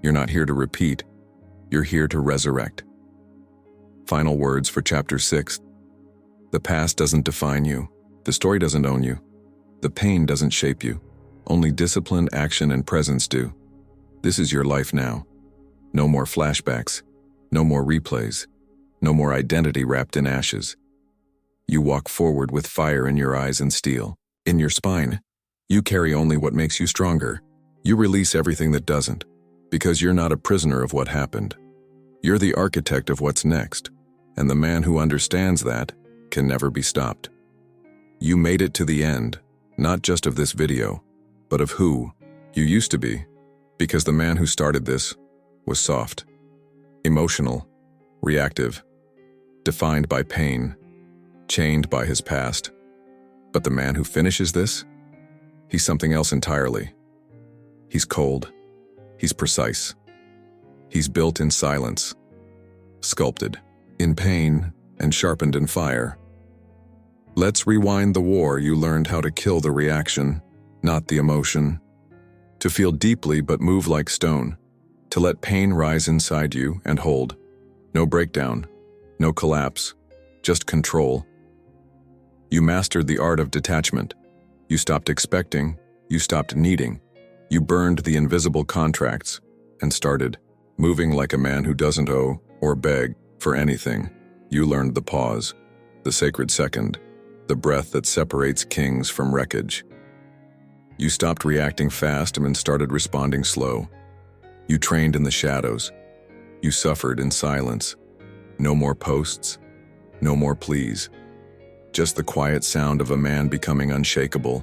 not here to repeat. You're here to resurrect. Final words for Chapter 6. The past doesn't define you. The story doesn't own you. The pain doesn't shape you. Only discipline, action, and presence do. This is your life now. No more flashbacks. No more replays. No more identity wrapped in ashes. You walk forward with fire in your eyes and steel in your spine. You carry only what makes you stronger. You release everything that doesn't, because you're not a prisoner of what happened. You're the architect of what's next, and the man who understands that can never be stopped. You made it to the end, not just of this video, but of who you used to be, because the man who started this was soft, emotional, reactive, defined by pain, chained by his past. But the man who finishes this, he's something else entirely. He's cold. He's precise. He's built in silence, sculpted in pain, and sharpened in fire. Let's rewind the war. You learned how to kill the reaction, not the emotion. To feel deeply but move like stone. To let pain rise inside you and hold. No breakdown, no collapse, just control. You mastered the art of detachment. You stopped expecting, you stopped needing. You burned the invisible contracts and started moving like a man who doesn't owe or beg for anything. You learned the pause, the sacred second, the breath that separates kings from wreckage. You stopped reacting fast and started responding slow. You trained in the shadows. You suffered in silence. No more posts, no more pleas. Just the quiet sound of a man becoming unshakable.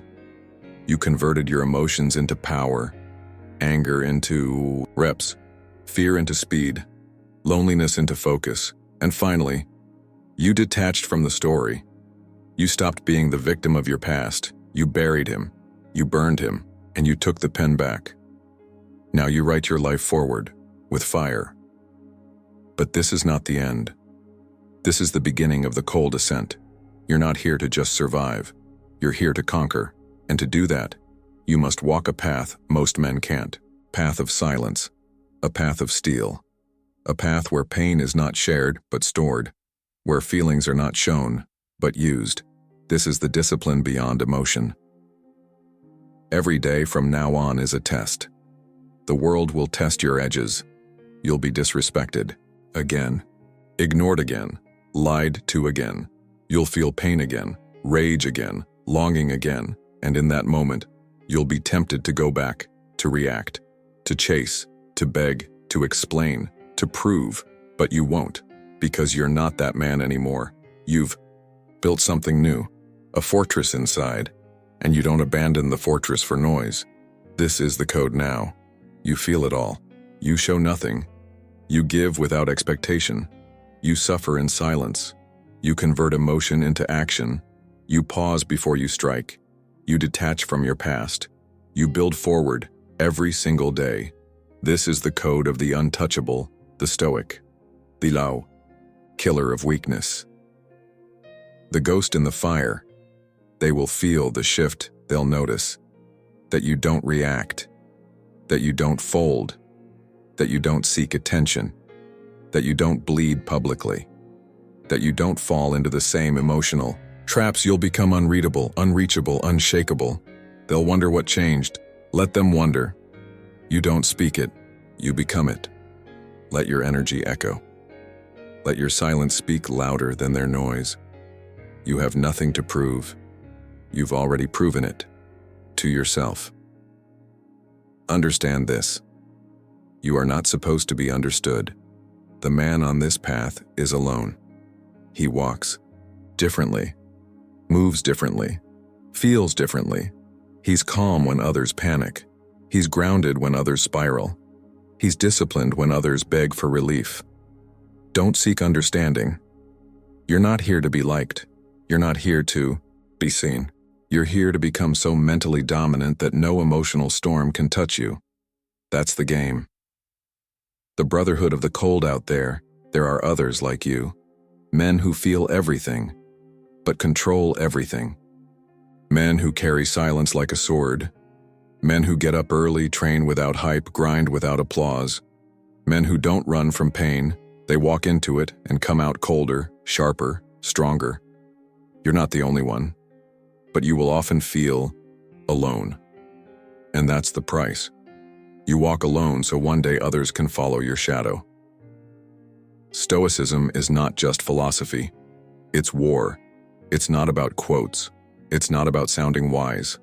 You converted your emotions into power, anger into reps, fear into speed, loneliness into focus, and finally, you detached from the story. You stopped being the victim of your past. You buried him, you burned him, and you took the pen back. Now you write your life forward, with fire. But this is not the end. This is the beginning of the cold ascent. You're not here to just survive. You're here to conquer. And to do that, you must walk a path most men can't. Path of silence. A path of steel. A path where pain is not shared, but stored. Where feelings are not shown, but used. This is the discipline beyond emotion. Every day from now on is a test. The world will test your edges. You'll be disrespected. Again. Ignored again. Lied to again. You'll feel pain again. Rage again. Longing again. And in that moment, you'll be tempted to go back, to react, to chase, to beg, to explain, to prove, but you won't, because you're not that man anymore. You've built something new, a fortress inside, and you don't abandon the fortress for noise. This is the code now. You feel it all. You show nothing. You give without expectation. You suffer in silence. You convert emotion into action. You pause before you strike. You detach from your past. You build forward every single day. This is the code of the untouchable, the Stoic, the Lao, killer of weakness. The ghost in the fire. They will feel the shift. They'll notice that you don't react, that you don't fold, that you don't seek attention, that you don't bleed publicly, that you don't fall into the same emotional traps. You'll become unreadable, unreachable, unshakable. They'll wonder what changed. Let them wonder. You don't speak it, you become it. Let your energy echo. Let your silence speak louder than their noise. You have nothing to prove. You've already proven it. To yourself. Understand this. You are not supposed to be understood. The man on this path is alone. He walks differently, moves differently, feels differently. He's calm when others panic. He's grounded when others spiral. He's disciplined when others beg for relief. Don't seek understanding. You're not here to be liked. You're not here to be seen. You're here to become so mentally dominant that no emotional storm can touch you. That's the game. The brotherhood of the cold out there are others like you. Men who feel everything, but control everything. Men who carry silence like a sword. Men who get up early, train without hype, grind without applause. Men who don't run from pain. They walk into it and come out colder, sharper, stronger. You're not the only one, but you will often feel alone. And that's the price. You walk alone so one day others can follow your shadow. Stoicism is not just philosophy. It's war. It's not about quotes. It's not about sounding wise.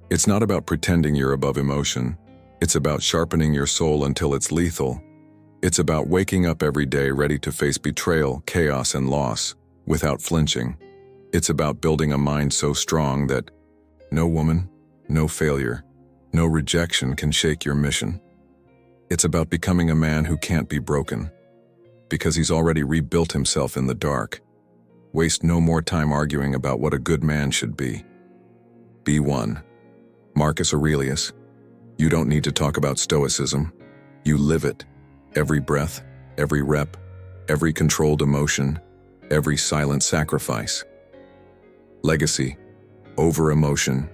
It's not about pretending you're above emotion. It's about sharpening your soul until it's lethal. It's about waking up every day ready to face betrayal, chaos, and loss without flinching. It's about building a mind so strong that no woman, no failure, no rejection can shake your mission. It's about becoming a man who can't be broken, because he's already rebuilt himself in the dark. Waste no more time arguing about what a good man should be. Be one. Marcus Aurelius. You don't need to talk about Stoicism. You live it. Every breath, every rep, every controlled emotion, every silent sacrifice. Legacy. Over emotion.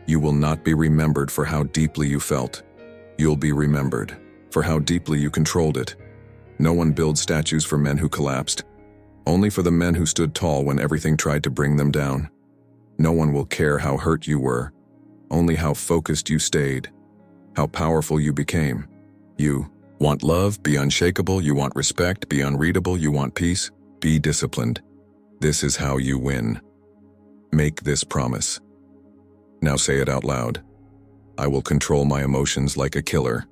You will not be remembered for how deeply you felt. You'll be remembered for how deeply you controlled it. No one builds statues for men who collapsed, only for the men who stood tall when everything tried to bring them down. No one will care how hurt you were, only how focused you stayed, how powerful you became. You want love, be unshakable. You want respect, be unreadable. You want peace, be disciplined. This is how you win. Make this promise. Now say it out loud. I will control my emotions like a killer.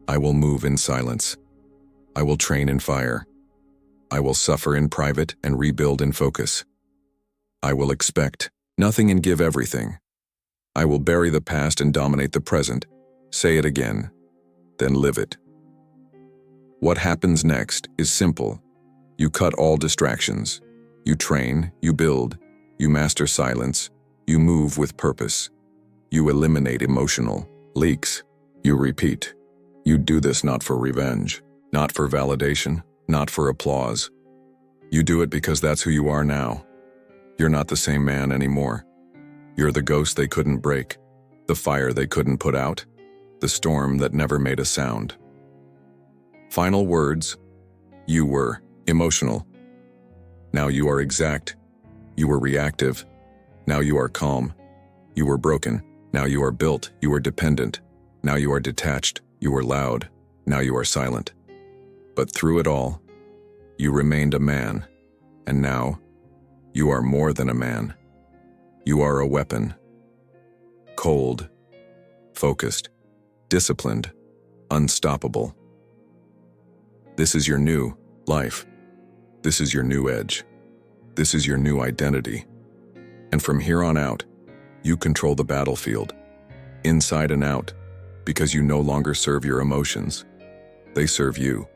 I will move in silence. I will train in fire. I will suffer in private and rebuild in focus. I will expect nothing and give everything. I will bury the past and dominate the present. Say it again, then live it. What happens next is simple. You cut all distractions. You train, you build, you master silence, you move with purpose. You eliminate emotional leaks. You repeat. You do this not for revenge, not for validation, not for applause. You do it because that's who you are now. You're not the same man anymore. You're the ghost they couldn't break, the fire they couldn't put out, the storm that never made a sound. Final words. You were emotional. Now you are exact. You were reactive. Now you are calm. You were broken. Now you are built. You were dependent. Now you are detached. You were loud. Now you are silent. But through it all, you remained a man. And now, you are more than a man. You are a weapon. Cold, focused, disciplined, unstoppable. This is your new life. This is your new edge. This is your new identity. And from here on out, you control the battlefield, inside and out, because you no longer serve your emotions. They serve you.